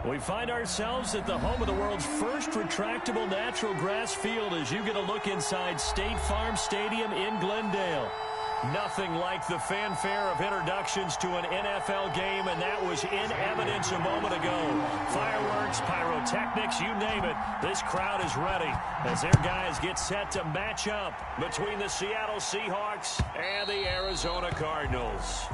We find ourselves at the home of the world's first retractable natural grass field as you get a look inside State Farm Stadium in Glendale. Nothing like the fanfare of introductions to an NFL game, and that was in evidence a moment ago. Fireworks, pyrotechnics, you name it. This crowd is ready as their guys get set to match up between the Seattle Seahawks and the Arizona Cardinals.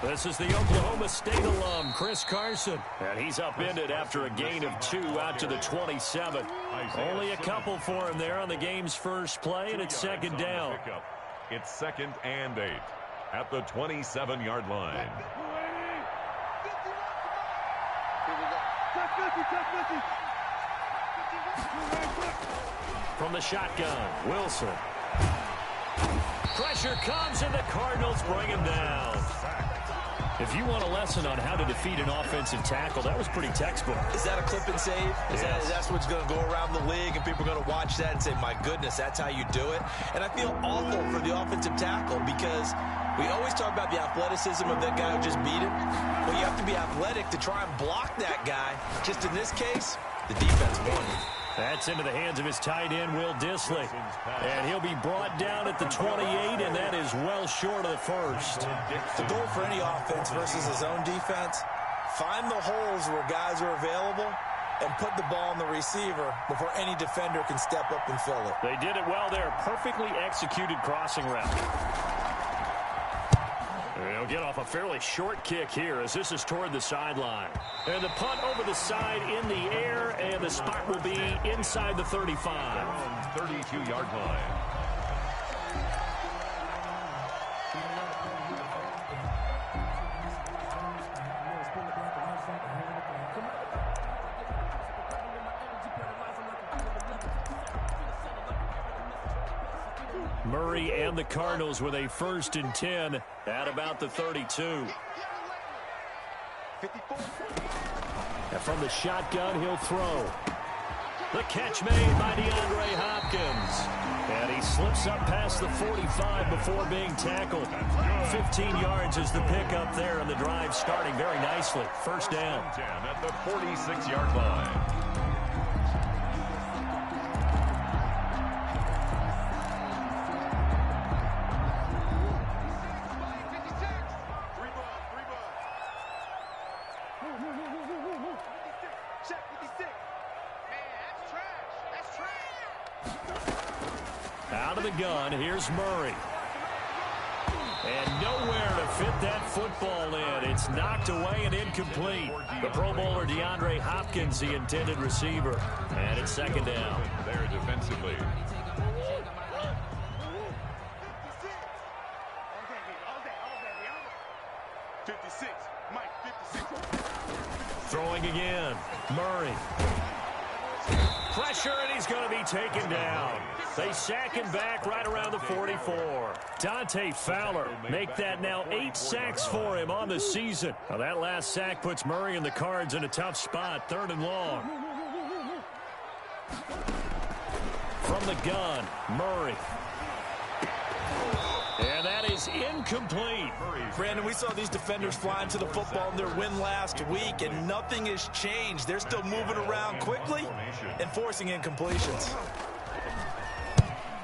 This is the Oklahoma State alum, Chris Carson. And he's upended after a gain of 2 out to the 27. Only a couple for him there on the game's first play, and it's second down. It's 2nd and 8 at the 27-yard line. From the shotgun, Wilson. Pressure comes, and the Cardinals bring him down. If you want a lesson on how to defeat an offensive tackle, that was pretty textbook. Is that a clip and save? That's what's going to go around the league, and people are going to watch that and say, my goodness, that's how you do it? And I feel awful for the offensive tackle because we always talk about the athleticism of that guy who just beat him. Well, you have to be athletic to try and block that guy. Just in this case, the defense won. That's into the hands of his tight end, Will Dissly. And he'll be brought down at the 28, and that is well short of the first. The goal for any offense versus his own defense, find the holes where guys are available and put the ball on the receiver before any defender can step up and fill it. They did it well there. Perfectly executed crossing route. They'll get off a fairly short kick here as this is toward the sideline. And the punt over the side in the air, and the spot will be inside the 35. 32-yard line. Murray and the Cardinals with a 1st and 10 at about the 32. And from the shotgun, he'll throw. The catch made by DeAndre Hopkins. And he slips up past the 45 before being tackled. 15 yards is the pickup there, and the drive starting very nicely. First down. 10 at the 46-yard line. Out of the gun, here's Murray. And nowhere to fit that football in. It's knocked away and incomplete. The Pro Bowler DeAndre Hopkins, the intended receiver. And it's second down. There defensively. Throwing again. Murray. Pressure, and he's going to be taken down. They sack him back right around the 44. Dante Fowler make that now 8 sacks for him on the season. Now that last sack puts Murray and the Cards in a tough spot, 3rd and long. From the gun, Murray. And that is incomplete. Brandon, we saw these defenders flying to the football in their win last week, and nothing has changed. They're still moving around quickly and forcing incompletions.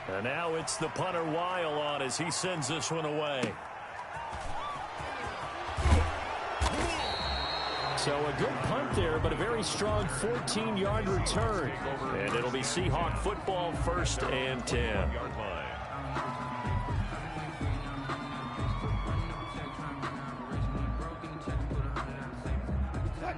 And now it's the punter Weil on as he sends this one away. So a good punt there, but a very strong 14-yard return. And it'll be Seahawk football, 1st and 10.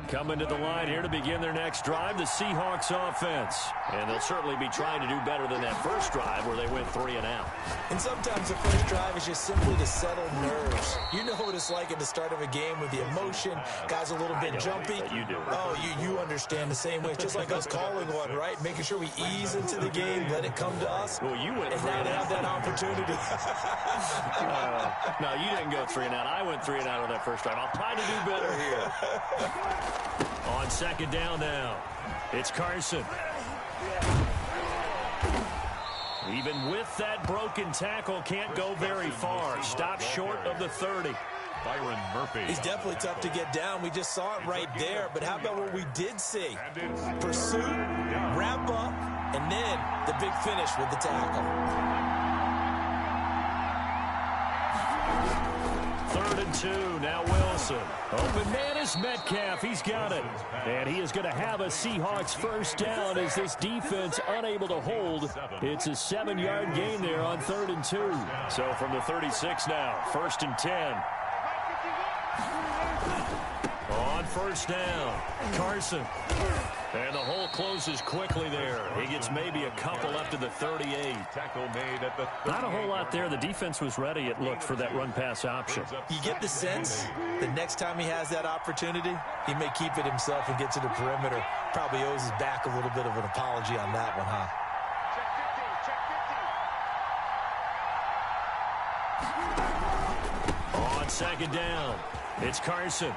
Coming to the line here to begin their next drive, the Seahawks offense. And they'll certainly be trying to do better than that first drive where they went 3 and out. And sometimes the first drive is just simply to settle nerves. You know what it's like at the start of a game with the emotion. Guys a little bit jumpy. You do. Oh, you understand the same way. It's just like us calling one, right? Making sure we ease into the game, let it come to us. Well, you went and 3 now and to out. have that opportunity. No, you didn't go 3 and out. I went 3 and out on that first drive. I'll try to do better here. On second down now, it's Carson. Even with that broken tackle, can't go very far. Stop short of the 30. Byron Murphy. He's definitely tough to get down. We just saw it right there. But how about what we did see? Pursuit, wrap up, and then the big finish with the tackle. 3rd and 2, now Wilson. Open man is Metcalf. He's got it. And he is going to have a Seahawks first down as this defense unable to hold. It's a 7-yard gain there on 3rd and 2. So from the 36 now, 1st and 10. On first down, Carson. And the hole closes quickly there. He gets maybe a couple up to the 38. Tackle made at the 38. Not a whole lot there. The defense was ready, it looked, for that run-pass option. You get the sense that next time he has that opportunity, he may keep it himself and get to the perimeter. Probably owes his back a little bit of an apology on that one, huh? On second down, it's Carson.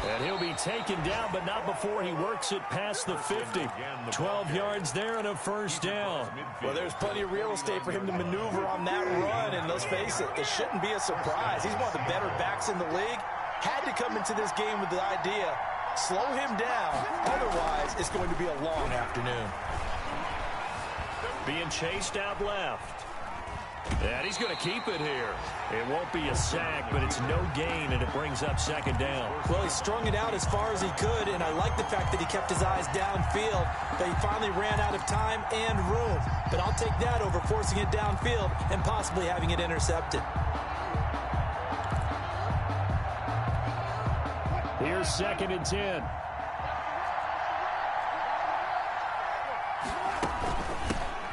And he'll be taken down, but not before he works it past the 50. 12 yards there and a first down. Well, there's plenty of real estate for him to maneuver on that run, and let's face it, it shouldn't be a surprise. He's one of the better backs in the league. Had to come into this game with the idea, slow him down, otherwise it's going to be a long afternoon. Being chased out left. And he's going to keep it here. It won't be a sack, but it's no gain, and it brings up second down. Well, he strung it out as far as he could, and I like the fact that he kept his eyes downfield, that he finally ran out of time and room. But I'll take that over forcing it downfield and possibly having it intercepted. Here's 2nd and 10.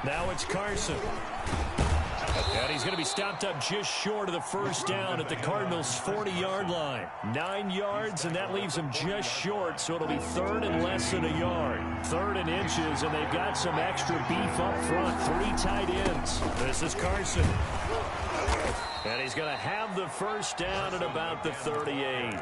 Now it's Carson. And he's going to be stopped up just short of the first down at the Cardinals' 40-yard line. 9 yards, and that leaves him just short, so it'll be 3rd and less than a yard. 3rd and inches, and they've got some extra beef up front. 3 tight ends. This is Carson. And he's going to have the first down at about the 38.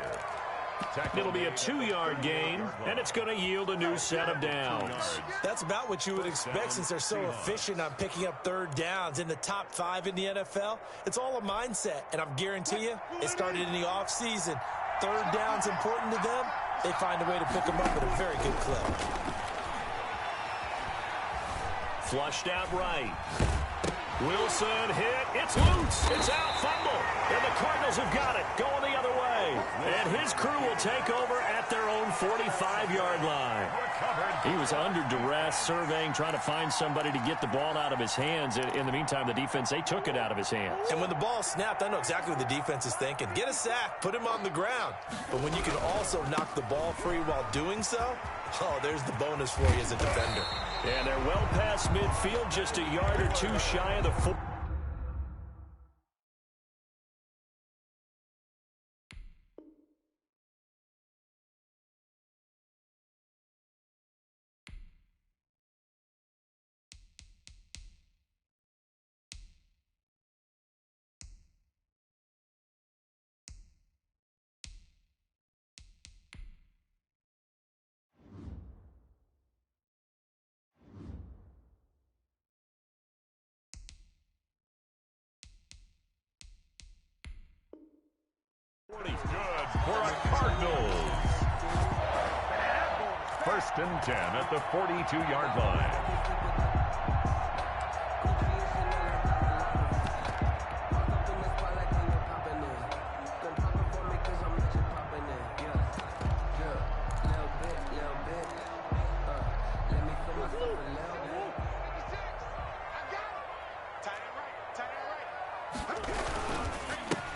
It'll be a 2-yard gain, and it's going to yield a new set of downs. That's about what you would expect since they're so efficient on picking up 3rd downs in the top 5 in the NFL. It's all a mindset, and I'm guarantee you it started in the offseason. 3rd down's important to them. They find a way to pick them up at a very good clip. Flushed out right. Wilson hit. It's loose. It's out. Fumble. And the Cardinals have got it. Going the other way. And his crew will take over at their own 45-yard line. He was under duress, surveying, trying to find somebody to get the ball out of his hands. In the meantime, the defense, they took it out of his hands. And when the ball snapped, I know exactly what the defense is thinking. Get a sack. Put him on the ground. But when you can also knock the ball free while doing so, oh, there's the bonus for you as a defender. And they're well past midfield, just a yard or 2 shy of the 4. Good for a Cardinals. 1st and 10 at the 42-yard line.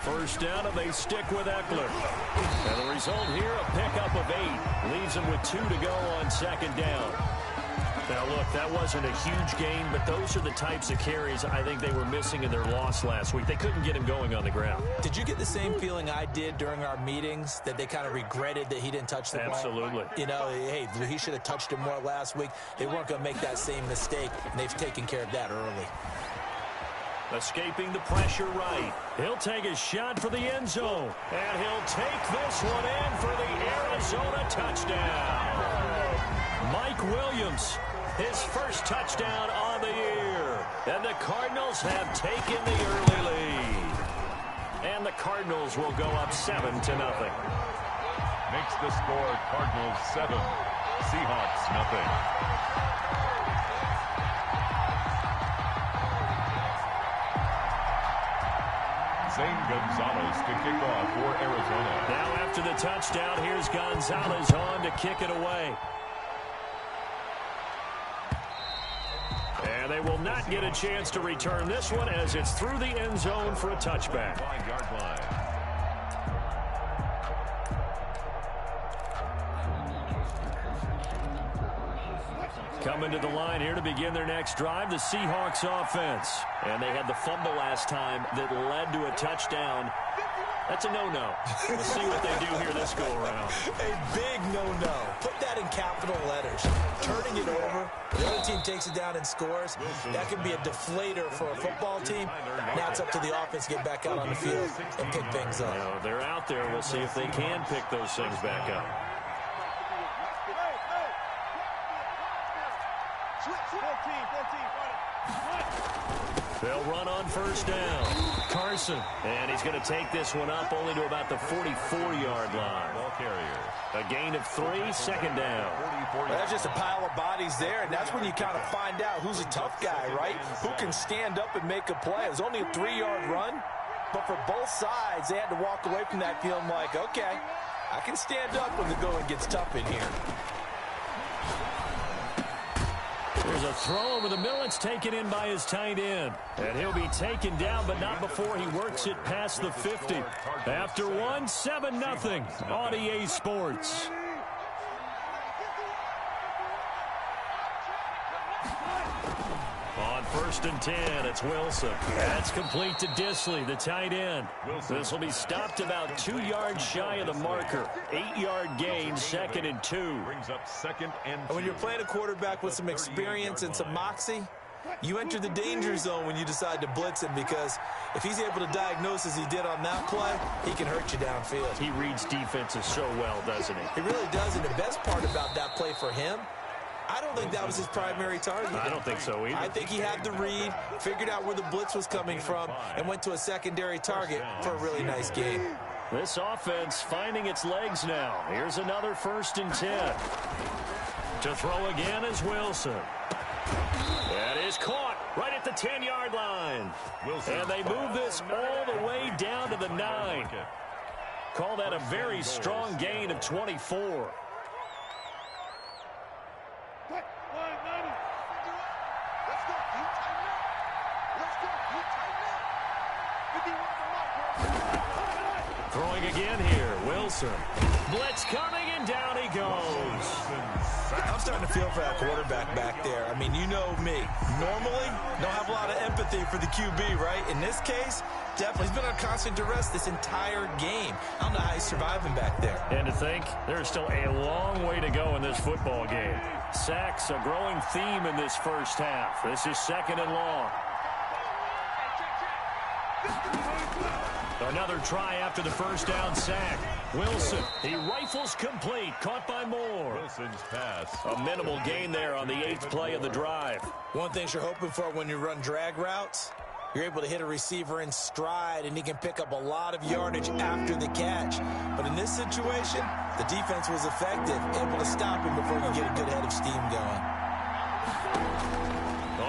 First down, and they stick with Eckler. And the result here, a pickup of 8. Leaves them with 2 to go on second down. Now, look, that wasn't a huge gain, but those are the types of carries I think they were missing in their loss last week. They couldn't get him going on the ground. Did you get the same feeling I did during our meetings, that they kind of regretted that he didn't touch the ball? Absolutely. You know, hey, he should have touched it more last week. They weren't going to make that same mistake, and they've taken care of that early. Escaping the pressure right. He'll take a shot for the end zone. And he'll take this one in for the Arizona touchdown. Mike Williams, his first touchdown on the year. And the Cardinals have taken the early lead. And the Cardinals will go up 7-0. Makes the score Cardinals 7, Seahawks nothing. Zane Gonzalez to kick off for Arizona. Now after the touchdown, here's Gonzalez on to kick it away. And they will not get a chance to return this one as it's through the end zone for a touchback. 5-yard line. Coming to the line here to begin their next drive, the Seahawks offense. And they had the fumble last time that led to a touchdown. That's a no-no. We'll see what they do here this go-around. A big no-no. Put that in capital letters. Turning it over, the other team takes it down and scores. That can be a deflator for a football team. Now it's up to the offense to get back out on the field and pick things up. You know, they're out there. We'll see if they can pick those things back up. They'll run on first down. Carson. And he's going to take this one up only to about the 44-yard line. Ball carrier. A gain of 3, second down. Well, that's just a pile of bodies there, and that's when you kind of find out who's a tough guy, right? Who can stand up and make a play. It was only a 3-yard run, but for both sides, they had to walk away from that feeling like, okay, I can stand up when the going gets tough in here. There's a throw over the middle. It's taken in by his tight end. And he'll be taken down, but not before he works it past the 50. After one, 7-0 on EA Sports. On first and 10, it's Wilson. That's complete to Disley, the tight end. This will be stopped about 2 yards shy of the marker. 8-yard gain, 2nd and 2. Brings up 2nd and 2. And when you're playing a quarterback with some experience and some moxie, you enter the danger zone when you decide to blitz him, because if he's able to diagnose as he did on that play, he can hurt you downfield. He reads defenses so well, doesn't he? He really does, and the best part about that play for him, I don't think that was his primary target. I don't think so either. I think he had the read, figured out where the blitz was coming from, and went to a secondary target for a really nice game. This offense finding its legs now. Here's another 1st and 10. To throw again is Wilson. That is caught right at the 10-yard line. And they move this all the way down to the 9. Call that a very strong gain of 24. Throwing again here, Wilson. Blitz coming, and down he goes. I'm starting to feel for that quarterback back there. I mean, you know me. Normally, don't have a lot of empathy for the QB, right? In this case, definitely. He's been on constant duress this entire game. I don't know how he's surviving back there. And to think, there's still a long way to go in this football game. Sacks, a growing theme in this first half. This is 2nd and long. Another try after the first down sack. Wilson, he rifles complete, caught by Moore. Wilson's pass. A minimal gain there on the 8th play of the drive. One thing you're hoping for when you run drag routes, you're able to hit a receiver in stride, and he can pick up a lot of yardage after the catch. But in this situation, the defense was effective, able to stop him before he get a good head of steam going.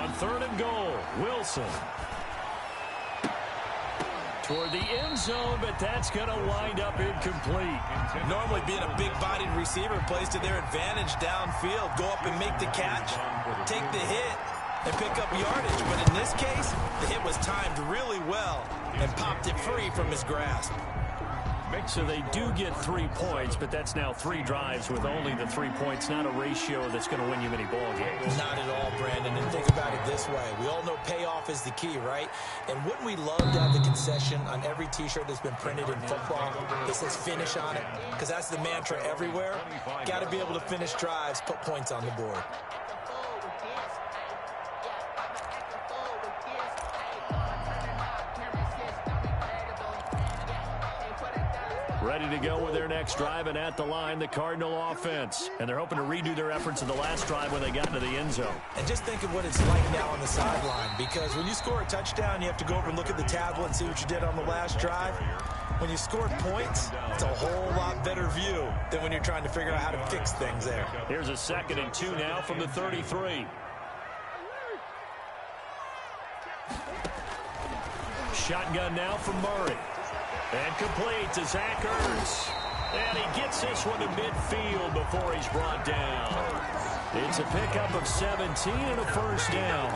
On 3rd and goal, Wilson. Toward the end zone, but that's going to wind up incomplete. Normally being a big-bodied receiver plays to their advantage downfield. Go up and make the catch, take the hit, and pick up yardage. But in this case, the hit was timed really well and popped it free from his grasp. So they do get 3 points, but that's now 3 drives with only the 3 points, not a ratio that's going to win you many ball games. Not at all, Brandon. And think about it this way. We all know payoff is the key, right? And wouldn't we love to have the concession on every T-shirt that's been printed in football that says finish on it? Because that's the mantra everywhere. Got to be able to finish drives, put points on the board. Ready to go with their next drive, and at the line, the Cardinal offense. And they're hoping to redo their efforts in the last drive when they got into the end zone. And just think of what it's like now on the sideline, because when you score a touchdown, you have to go over and look at the tablet and see what you did on the last drive. When you scored points, it's a whole lot better view than when you're trying to figure out how to fix things there. Here's a 2nd and 2 now from the 33. Shotgun now from Murray. And complete to Zach Ertz. And he gets this one to midfield before he's brought down. It's a pickup of 17 and a first down.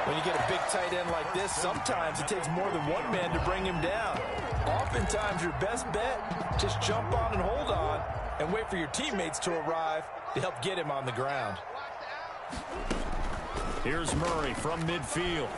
When you get a big tight end like this, sometimes it takes more than one man to bring him down. Oftentimes, your best bet, just jump on and hold on and wait for your teammates to arrive to help get him on the ground. Here's Murray from midfield.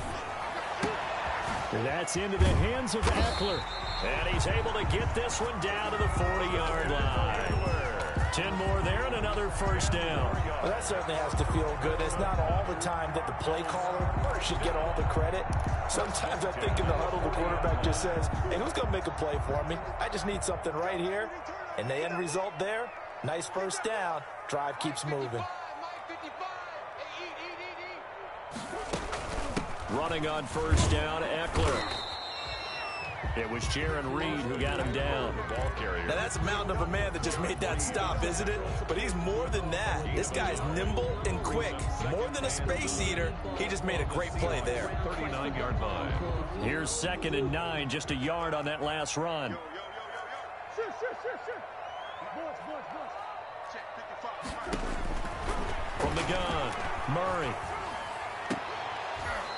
That's into the hands of Eckler. And he's able to get this one down to the 40-yard line. 10 more there and another first down. Well, that certainly has to feel good. It's not all the time that the play caller should get all the credit. Sometimes I think in the huddle, the quarterback just says, hey, who's going to make a play for me? I just need something right here. And the end result there, nice first down. Drive keeps moving. Running on first down, Eckler. It was Jaron Reed who got him down. Now that's a mountain of a man that just made that stop, isn't it? But he's more than that. This guy's nimble and quick. More than a space eater, he just made a great play there. 39-yard line. Here's 2nd and 9, just a yard on that last run. From the gun, Murray.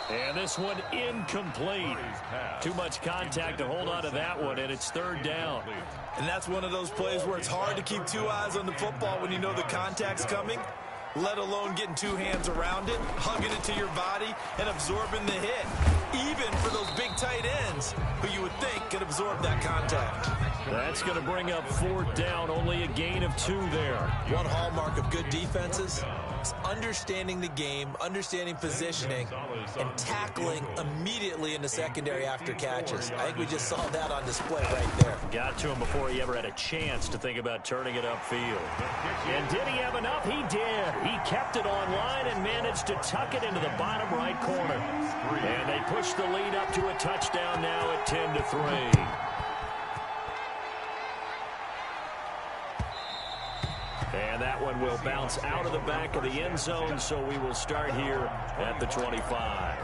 And this one incomplete. Too much contact to hold on to that one, and it's 3rd down. And that's one of those plays where it's hard to keep 2 eyes on the football when you know the contact's coming, let alone getting 2 hands around it, hugging it to your body, and absorbing the hit. Even for those big tight ends who you would think could absorb that contact. That's going to bring up 4th down, only a gain of 2 there. One hallmark of good defenses is understanding the game, understanding positioning, and tackling immediately in the secondary after catches. I think we just saw that on display right there. Got to him before he ever had a chance to think about turning it upfield. And did he have enough? He did. He kept it online and managed to tuck it into the bottom right corner. And they push the lead up to a touchdown now at 10-3. And that one will bounce out of the back of the end zone, so we will start here at the 25.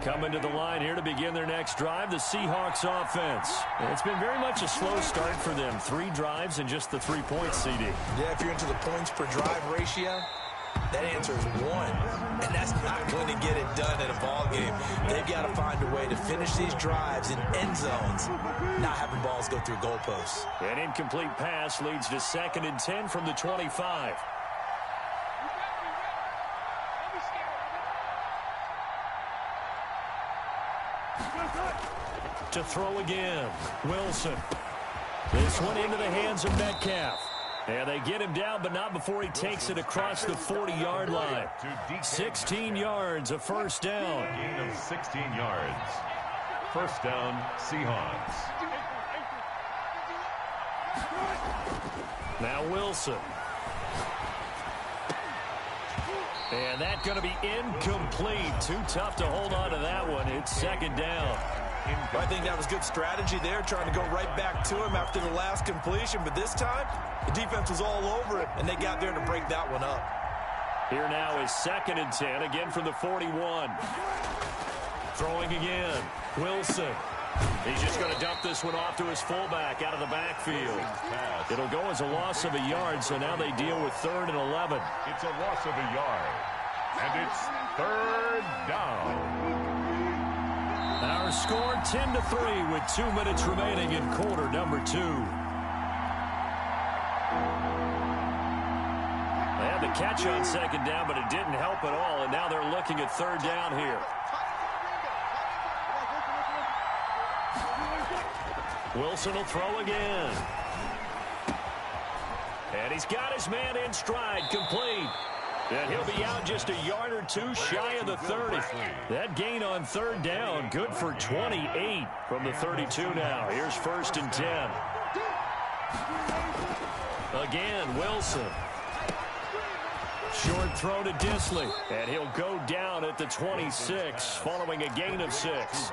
Coming to the line here to begin their next drive, the Seahawks offense. It's been very much a slow start for them. 3 drives and just the 3 points, CD. Yeah, if you're into the points per drive ratio, that answer is 1. And that's not going to get it done in a ball game. They've got to find a way to finish these drives in end zones, not having balls go through goalposts. An incomplete pass leads to 2nd and 10 from the 25. To throw again, Wilson. This one into the hands of Metcalf. And they get him down, but not before he takes it across the 40-yard line. 16 yards, a first down. Gain of 16 yards. First down, Seahawks. Now Wilson. And that's going to be incomplete. Too tough to hold on to that one. It's 2nd down. I think that was good strategy there, trying to go right back to him after the last completion. But this time, the defense was all over it, and they got there to break that one up. Here now is 2nd and 10, again from the 41. Throwing again, Wilson. He's just going to dump this one off to his fullback out of the backfield. It'll go as a loss of a yard, so now they deal with 3rd and 11. It's a loss of a yard, and it's 3rd down. Our score 10-3 with 2 minutes remaining in quarter number 2. They had the catch on second down, but it didn't help at all, and now they're looking at third down here. Wilson will throw again. And he's got his man in stride, complete. And he'll be out just a yard or two shy of the 30. That gain on third down, good for 28 from the 32 now. Here's 1st and 10. Again, Wilson. Short throw to Disley. And he'll go down at the 26 following a gain of 6.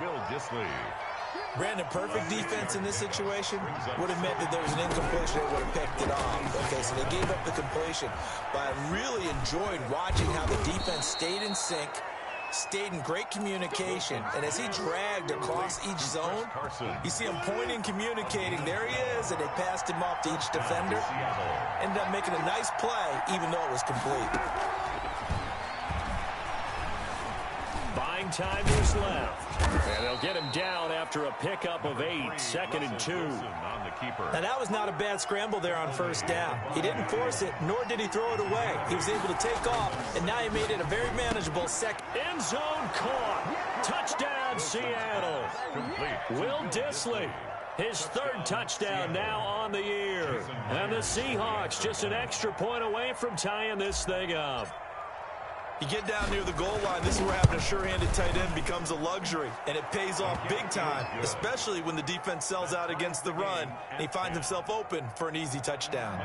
Brandon, perfect defense in this situation would have meant that there was an incompletion. They would have picked it off. Okay, so they gave up the completion. But I really enjoyed watching how the defense stayed in sync, stayed in great communication, and as he dragged across each zone, you see him pointing, communicating. There he is, and they passed him off to each defender. Ended up making a nice play, even though it was complete. Buying time is left. And they'll get him down after a pickup of 8, 2nd and 2. Now, that was not a bad scramble there on 1st down. He didn't force it, nor did he throw it away. He was able to take off, and now he made it a very manageable second. End zone caught. Touchdown, Seattle. Will Disley. His 3rd touchdown now on the year. And the Seahawks just an extra point away from tying this thing up. You get down near the goal line, this is where having a sure-handed tight end becomes a luxury, and it pays off big time, especially when the defense sells out against the run, and he finds himself open for an easy touchdown.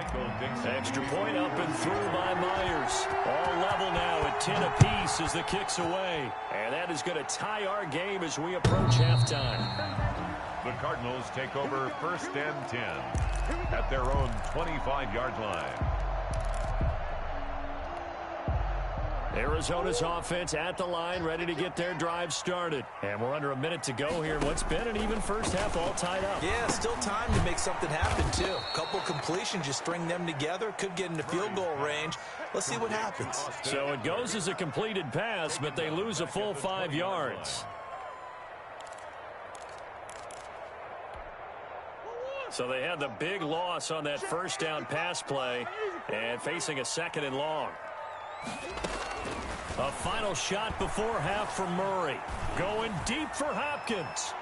Extra point up and through by Myers. All level now at 10 apiece as the kick's away. And that is going to tie our game as we approach halftime. The Cardinals take over 1st and 10 at their own 25-yard line. Arizona's offense at the line, ready to get their drive started. And we're under a minute to go here. What's been an even first half, all tied up. Yeah, still time to make something happen, too. A couple completions, just string them together. Could get into field goal range. Let's see what happens. So it goes as a completed pass, but they lose a full 5 yards. So they had the big loss on that 1st down pass play and facing a 2nd and long. A final shot before half from Murray. Going deep for Hopkins.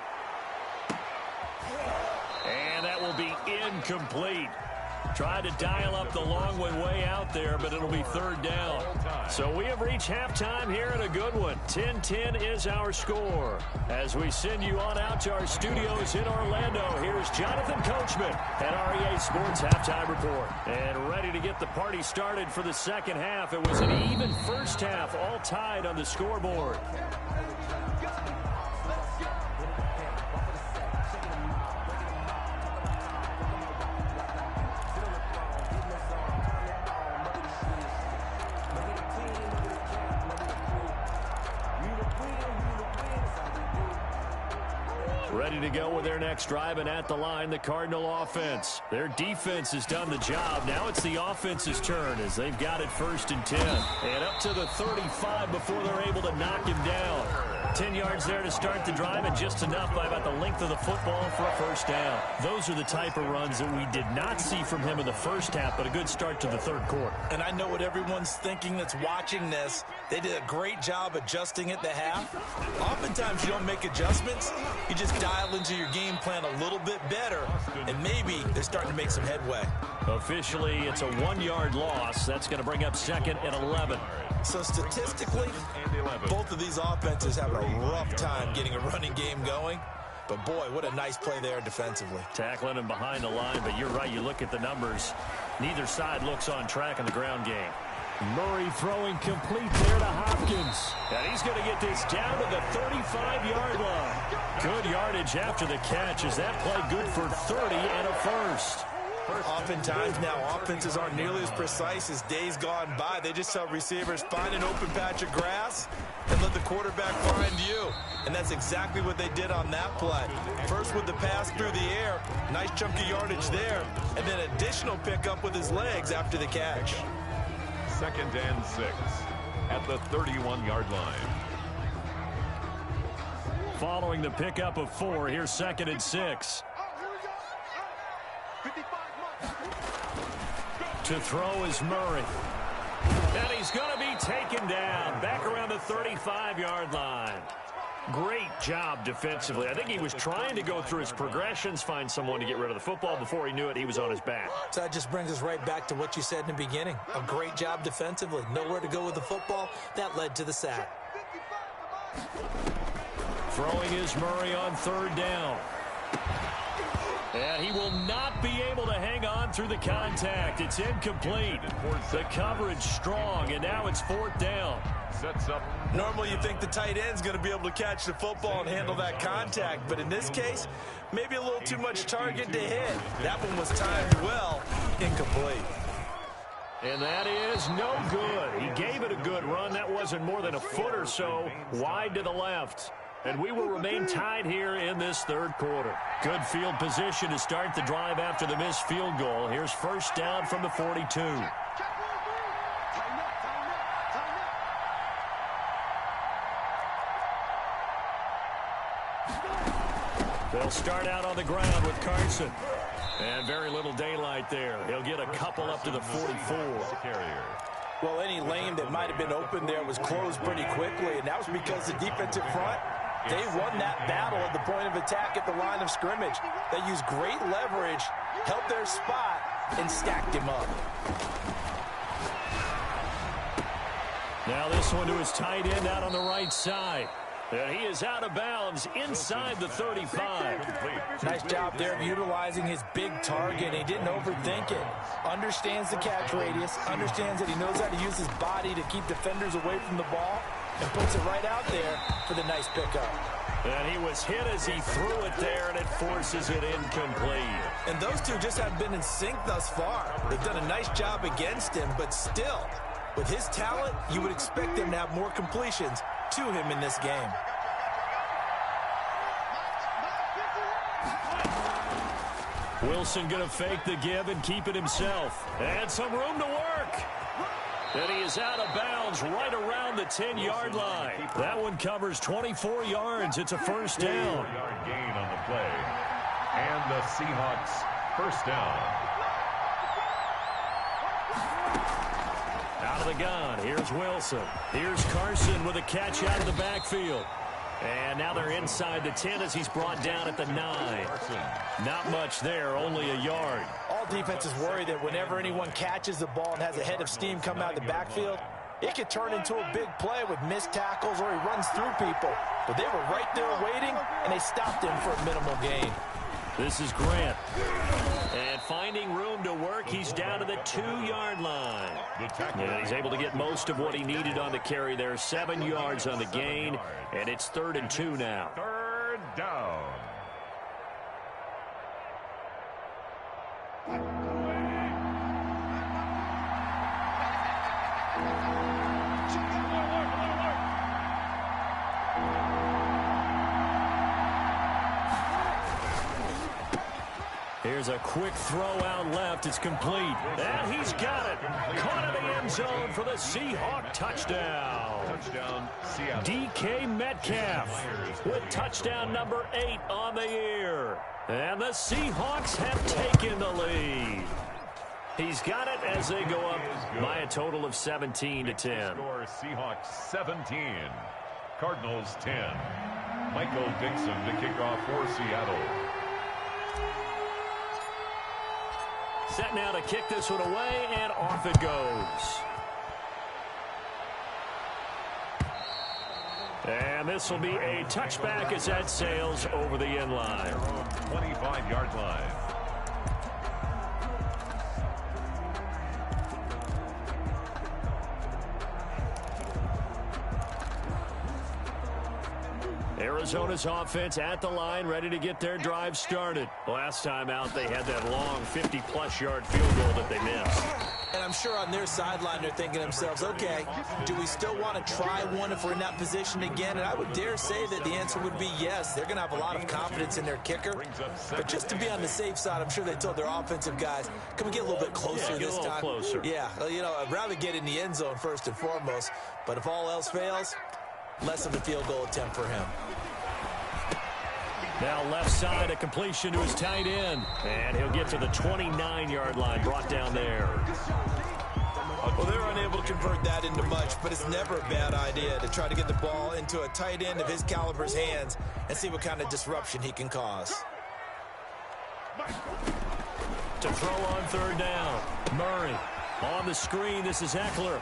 And that will be incomplete. Tried to dial up the long one way out there, but it'll be 3rd down. So we have reached halftime here in a good one. 10-10 is our score. As we send you on out to our studios in Orlando, here's Jonathan Coachman at REA Sports Halftime Report. And ready to get the party started for the second half. It was an even first half, all tied on the scoreboard. Ready to go with their next drive, and at the line, the Cardinal offense. Their defense has done the job. Now it's the offense's turn as they've got it 1st and 10. And up to the 35 before they're able to knock him down. 10 yards there to start the drive, and just enough by about the length of the football for a 1st down. Those are the type of runs that we did not see from him in the 1st half, but a good start to the 3rd quarter. And I know what everyone's thinking that's watching this. They did a great job adjusting at the half. Oftentimes you don't make adjustments. You just dial into your game plan a little bit better, and maybe they're starting to make some headway. Officially, it's a 1-yard loss. That's going to bring up 2nd and 11. So statistically, both of these offenses have a rough time getting a running game going. But boy, what a nice play there defensively. Tackling him behind the line, but you're right. You look at the numbers. Neither side looks on track in the ground game. Murray throwing complete there to Hopkins. And he's going to get this down to the 35-yard line. Good yardage after the catch. Is that play good for 30 and a first? Oftentimes now, offenses aren't nearly as precise as days gone by. They just tell receivers, find an open patch of grass and let the quarterback find you. And that's exactly what they did on that play. First with the pass through the air, nice chunky yardage there, and then additional pickup with his legs after the catch. 2nd and 6 at the 31-yard line. Following the pickup of 4, here's 2nd and 6. To throw is Murray. And he's going to be taken down back around the 35-yard line. Great job defensively. I think he was trying to go through his progressions, find someone to get rid of the football. Before he knew it, he was on his back. So that just brings us right back to what you said in the beginning. A great job defensively. Nowhere to go with the football. That led to the sack. Throwing is Murray on 3rd down. And he will not be able to hang on through the contact. It's incomplete. The coverage strong, and now it's 4th down. Sets up. Normally you think the tight end's going to be able to catch the football and handle that contact, but in this case, maybe a little too much target to hit. That one was timed well. Incomplete. And that is no good. He gave it a good run. That wasn't more than a foot or so wide to the left. And we will remain tied here in this 3rd quarter. Good field position to start the drive after the missed field goal. Here's 1st down from the 42. They'll start out on the ground with Carson. And very little daylight there. He'll get a couple up to the 44. Well, any lane that might have been open there was closed pretty quickly, and that was because the defensive front, they won that battle at the point of attack at the line of scrimmage. They used great leverage, held their spot, and stacked him up. Now this one to his tight end out on the right side. And he is out of bounds inside the 35. Nice job there of utilizing his big target. He didn't overthink it. Understands the catch radius. Understands that he knows how to use his body to keep defenders away from the ball. And puts it right out there for the nice pickup. And he was hit as he threw it there, and it forces it incomplete. And those two just haven't been in sync thus far. They've done a nice job against him, but still, with his talent, you would expect them to have more completions to him in this game. Wilson going to fake the give and keep it himself. And some room to work. And he is out of bounds right around the 10-yard line. That one covers 24 yards. It's a 1st down. 4-yard gain on the play. And the Seahawks 1st down. Out of the gun, here's Wilson. Here's Carson with a catch out of the backfield. And now they're inside the 10 as he's brought down at the 9. Not much there, only a yard. All defenses worry that whenever anyone catches the ball and has a head of steam come out of the backfield, it could turn into a big play with missed tackles or he runs through people. But they were right there waiting, and they stopped him for a minimal gain. This is Grant. And finding room to work, he's down to the 2-yard line. And he's able to get most of what he needed on the carry there. 7 yards on the gain, and it's 3rd and 2 now. 3rd down. Here's a quick throw out left. It's complete. And he's got it. Caught in the end zone for the Seahawk touchdown. Touchdown, Seattle. DK Metcalf with touchdown number 8 on the year. And the Seahawks have taken the lead. He's got it as they go up by a total of 17-10. Score Seahawks 17. Cardinals 10. Michael Dixon to kick off for Seattle. Set now to kick this one away, and off it goes. And this will be a touchback as that sails over the end line. 25-yard line. Arizona's offense at the line, ready to get their drive started. Last time out, they had that long 50-plus yard field goal that they missed. And I'm sure on their sideline they're thinking to themselves, okay, do we still want to try one if we're in that position again? And I would dare say that the answer would be yes. They're going to have a lot of confidence in their kicker. But just to be on the safe side, I'm sure they told their offensive guys, can we get a little bit closer this time? Closer. Yeah, you know, I'd rather get in the end zone first and foremost. But if all else fails, less of a field goal attempt for him. Now left side, a completion to his tight end. And he'll get to the 29-yard line, brought down there. Well, they're unable to convert that into much, but it's never a bad idea to try to get the ball into a tight end of his caliber's hands and see what kind of disruption he can cause. To throw on third down. Murray on the screen. This is Eckler.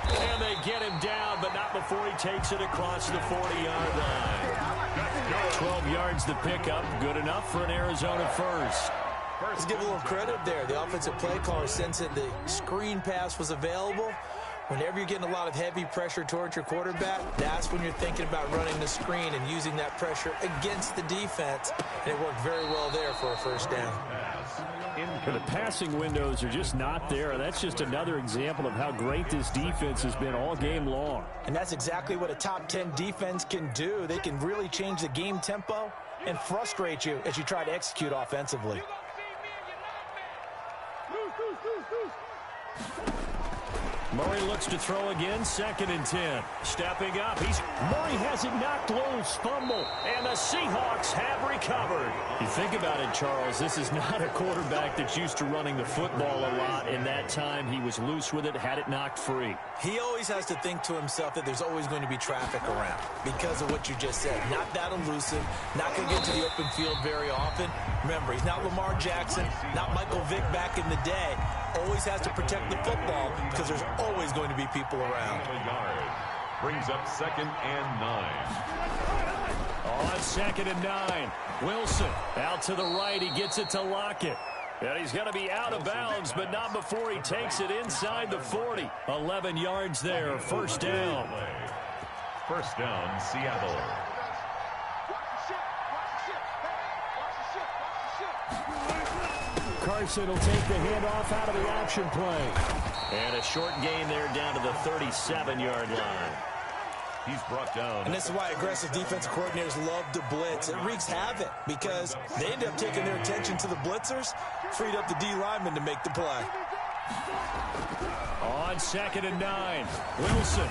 And they get him down, but not before he takes it across the 40-yard line. 12 yards to pick up. Good enough for an Arizona first. Let's give a little credit there. The offensive play caller sensed that the screen pass was available. Whenever you're getting a lot of heavy pressure towards your quarterback, that's when you're thinking about running the screen and using that pressure against the defense. And it worked very well there for a first down. The passing windows are just not there. And that's just another example of how great this defense has been all game long. And that's exactly what a top 10 defense can do. They can really change the game tempo and frustrate you as you try to execute offensively. Murray looks to throw again, 2nd and 10. Stepping up, Murray has it knocked loose, fumble, and the Seahawks have recovered. You think about it, Charles, this is not a quarterback that's used to running the football a lot. In that time, he was loose with it, had it knocked free. He always has to think to himself that there's always going to be traffic around because of what you just said. Not that elusive, not going to get to the open field very often. Remember, he's not Lamar Jackson, not Michael Vick back in the day. Always has to protect the football because there's always going to be people around. Brings up 2nd and 9. On 2nd and 9, Wilson out to the right. He gets it to Lockett. And he's going to be out of bounds, but not before he takes it inside the 40. 11 yards there, first down. First down, Seattle. Carson will take the handoff out of the option play. And a short gain there down to the 37-yard line. He's brought down. And this is why aggressive defensive coordinators love to blitz. It wreaks havoc because they end up taking their attention to the blitzers, freed up the D lineman to make the play. On 2nd and 9, Wilson.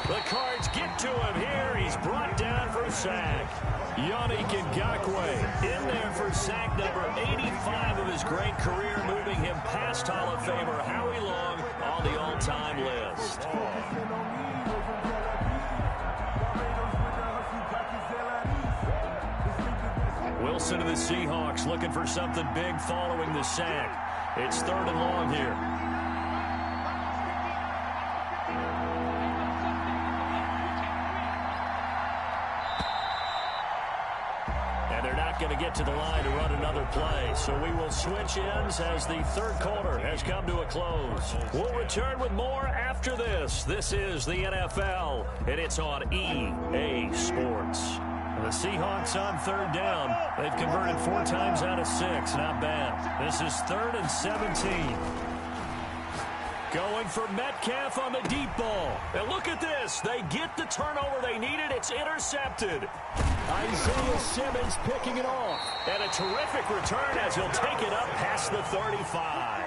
The Cards get to him here. He's brought down for a sack. Yannick Ngakoue in there for sack number 85 of his great career, moving him past Hall of Famer Howie Long on the all-time list. Wilson to the Seahawks looking for something big following the sack. It's 3rd and long here. Going to get to the line to run another play. So we will switch ends as the 3rd quarter has come to a close. We'll return with more after this. This is the NFL, and it's on EA Sports. The Seahawks on 3rd down. They've converted 4 times out of 6. Not bad. This is 3rd and 17. Going for Metcalf on the deep ball. And look at this. They get the turnover they needed. It's intercepted. Isaiah Simmons picking it off. And a terrific return as he'll take it up past the 35.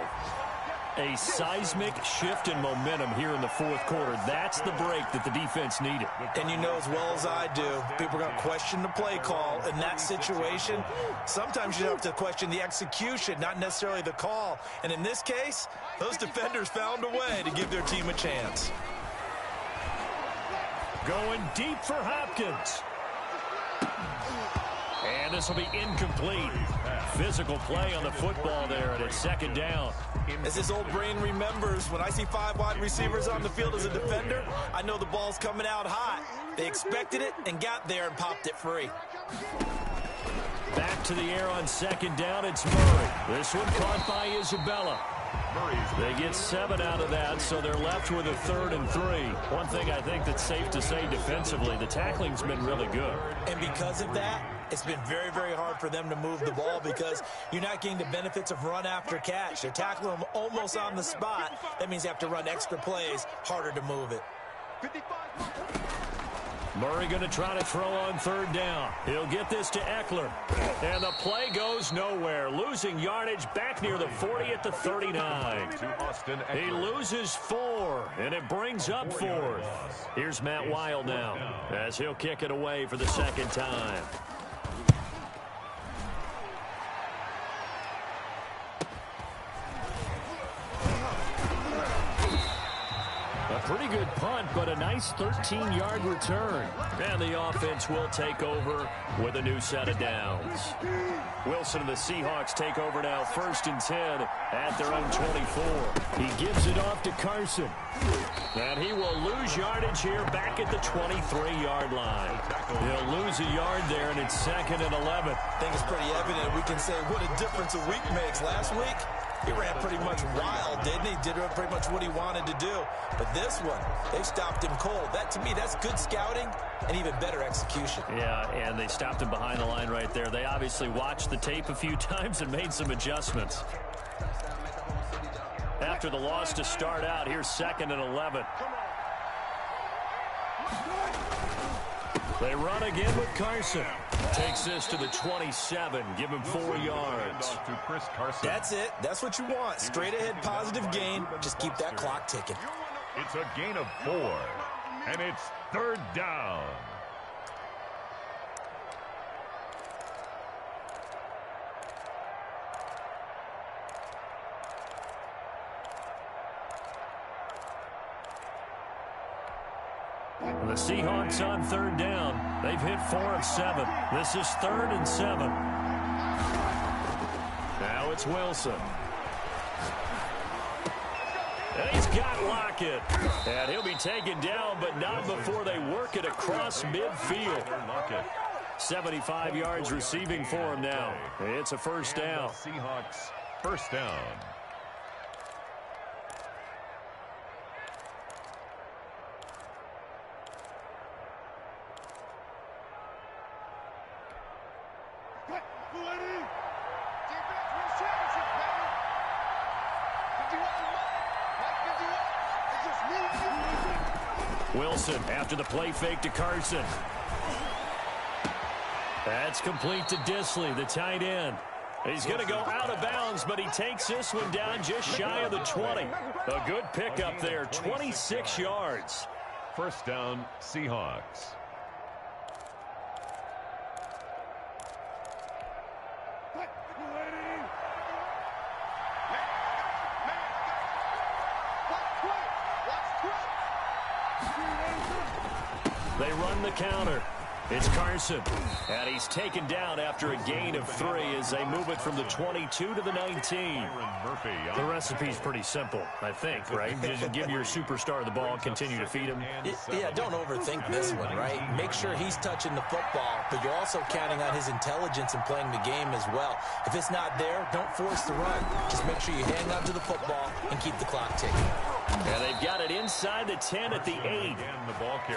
A seismic shift in momentum here in the 4th quarter. That's the break that the defense needed. And you know as well as I do, people are going to question the play call in that situation. Sometimes you have to question the execution, not necessarily the call. And in this case, those defenders found a way to give their team a chance. Going deep for Hopkins. And this will be incomplete. Physical play on the football there, and it's 2nd down. As his old brain remembers, when I see 5 wide receivers on the field as a defender, I know the ball's coming out hot. They expected it and got there and popped it free. Back to the air on 2nd down, it's Murray. This one caught by Isabella. They get 7 out of that, so they're left with a 3rd and 3. One thing I think that's safe to say defensively, the tackling's been really good. And because of that, it's been very, very hard for them to move the ball because you're not getting the benefits of run after catch. They're tackling them almost on the spot. That means they have to run extra plays, harder to move it. Murray going to try to throw on 3rd down. He'll get this to Eckler. And the play goes nowhere. Losing yardage back near the 40 at the 39. He loses 4, and it brings up 4th. Here's Matt Wild now as he'll kick it away for the 2nd time. good punt, but a nice 13-yard return. And the offense will take over with a new set of downs. Wilson and the Seahawks take over now, 1st and 10 at their own 24. He gives it off to Carson. And he will lose yardage here back at the 23-yard line. He'll lose a yard there, and it's 2nd and 11. I think it's pretty evident. We can say what a difference a week makes. Last week, he ran pretty much wild, didn't he? Did pretty much what he wanted to do. But this one, they stopped him cold. That, to me, that's good scouting and even better execution. Yeah, and they stopped him behind the line right there. They obviously watched the tape a few times and made some adjustments. After the loss to start out, here's 2nd and 11. They run again with Carson. Takes this to the 27. Give him 4 yards. That's it. That's what you want. Straight ahead positive gain. Just keep that clock ticking. It's a gain of 4. And it's 3rd down. The Seahawks on 3rd down. They've hit 4 of 7. This is 3rd and 7. Now it's Wilson. And he's got Lockett. And he'll be taken down, but not before they work it across midfield. 75 yards receiving for him now. It's a 1st down. Seahawks 1st down. Wilson after the play fake to Carson. That's complete to Disley, the tight end. He's going to go out of bounds, but he takes this one down just shy of the 20. A good pickup there, 26 yards. 1st down, Seahawks. They run the counter. It's Carson. And he's taken down after a gain of 3 as they move it from the 22 to the 19. The recipe's pretty simple, I think, right? Just give your superstar the ball, continue to feed him. Yeah, don't overthink this one, right? Make sure he's touching the football, but you're also counting on his intelligence in playing the game as well. If it's not there, don't force the run. Just make sure you hang on to the football and keep the clock ticking. And they've got it inside the 10 at the 8.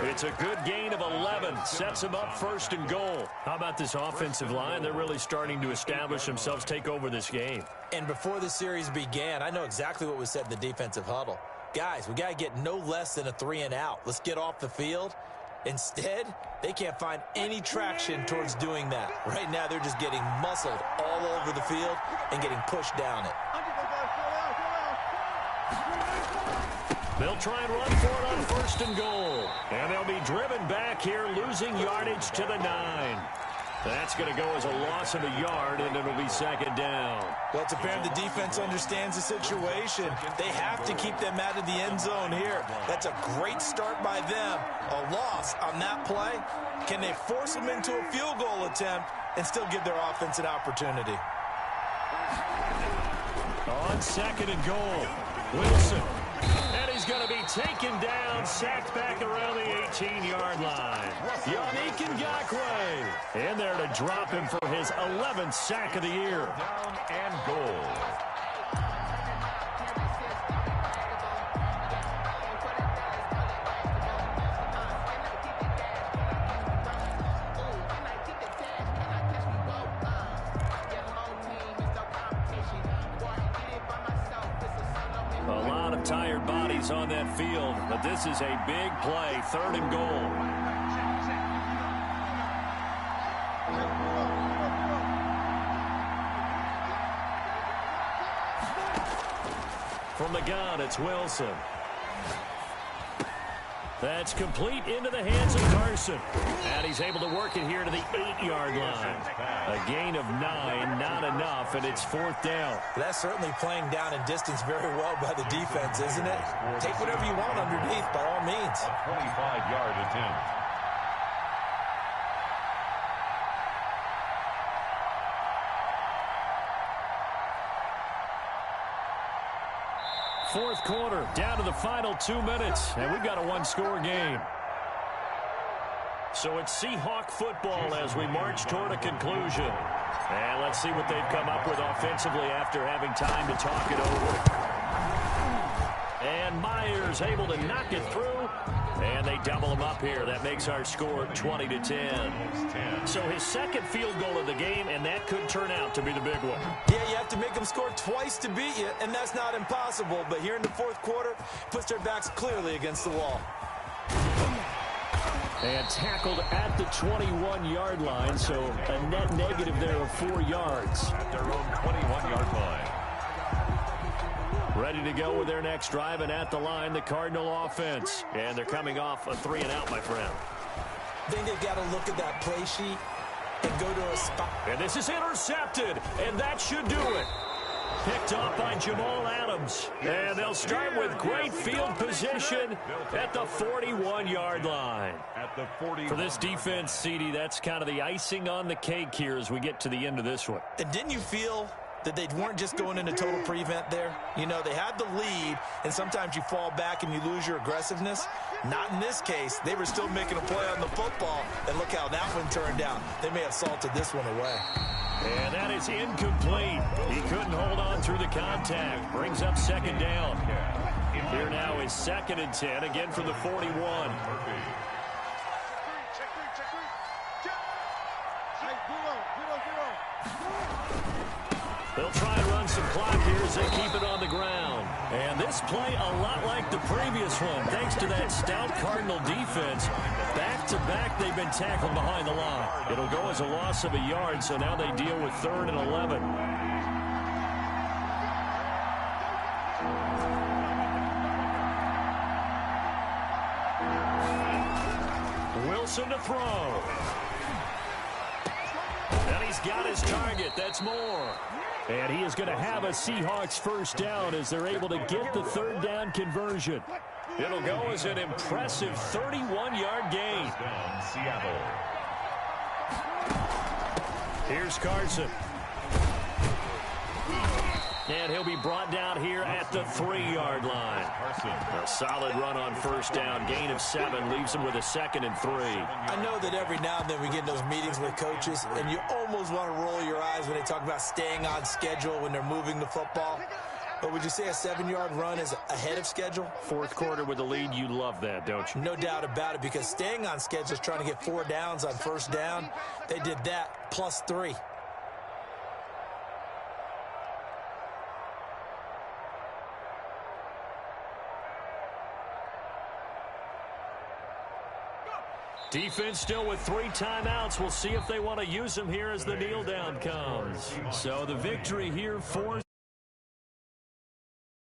It's a good gain of 11. Sets them up 1st and goal. How about this offensive line? They're really starting to establish themselves, take over this game. And before the series began, I know exactly what was said in the defensive huddle. Guys, we got to get no less than a 3 and out. Let's get off the field. Instead, they can't find any traction towards doing that. Right now, they're just getting muscled all over the field and getting pushed down it. They'll try and run for it on 1st and goal. And they'll be driven back here, losing yardage to the 9. That's going to go as a loss of a yard, and it'll be 2nd down. Well, it's apparent the defense understands the situation. They have to keep them out of the end zone here. That's a great start by them. A loss on that play. Can they force them into a field goal attempt and still give their offense an opportunity? On 2nd and goal, Wilson. And he's going to be taken down, sacked back around the 18-yard line. Yannick Ngakoue in there to drop him for his 11th sack of the year. Down and goal. Tired bodies on that field, but this is a big play, 3rd and goal. From the gun, it's Wilson. That's complete into the hands of Carson. And he's able to work it here to the 8-yard line. A gain of 9, not enough, and it's 4th down. That's certainly playing down in distance very well by the defense, isn't it? Take whatever you want underneath, by all means. A 25-yard attempt. Fourth quarter, down to the final 2 minutes, and we've got a one-score game. So it's Seahawk football as we march toward a conclusion. And let's see what they've come up with offensively after having time to talk it over. And Myers able to knock it through, and they double him up here. That makes our score 20-10. So his second field goal of the game, and that could turn out to be the big one. Yeah, you have to make them score twice to beat you, and that's not impossible. But here in the fourth quarter, puts their backs clearly against the wall. And tackled at the 21-yard line, so a net negative there of 4 yards. At their own 21-yard line. Ready to go with their next drive, and at the line, the Cardinal offense. And they're coming off a 3-and-out, my friend. I think they've got to look at that play sheet and go to a spot. And this is intercepted, and that should do it. Picked off by Jamal Adams. And they'll start with great field position at the 41-yard line. At the 40. For this defense, CD, that's kind of the icing on the cake here as we get to the end of this one. And didn't you feel that they weren't just going into total prevent there? You know, they had the lead, and sometimes you fall back and you lose your aggressiveness. Not in this case. They were still making a play on the football, and look how that one turned out. They may have salted this one away. And that is incomplete. He couldn't hold on through the contact. Brings up second down. Here now is 2nd and 10, again from the 41. They'll try and run some clock here as they keep it on the ground. And this play a lot like the previous one, thanks to that stout Cardinal defense. Back-to-back, they've been tackled behind the line. It'll go as a loss of a yard, so now they deal with 3rd and 11. Wilson to throw. And he's got his target. That's Moore. And he is going to have a Seahawks first down as they're able to get the 3rd down conversion. It'll go as an impressive 31-yard gain. Seattle. Here's Carson. And he'll be brought down here at the 3-yard line. A solid run on first down. Gain of 7 leaves him with a 2nd and 3. I know that every now and then we get in those meetings with coaches, and you almost want to roll your eyes when they talk about staying on schedule when they're moving the football. But would you say a 7-yard run is ahead of schedule? Fourth quarter with the lead, you love that, don't you? No doubt about it, because staying on schedule is trying to get 4 downs on first down. They did that plus 3. Defense still with 3 timeouts. We'll see if they want to use them here as the kneel down comes. So the victory here for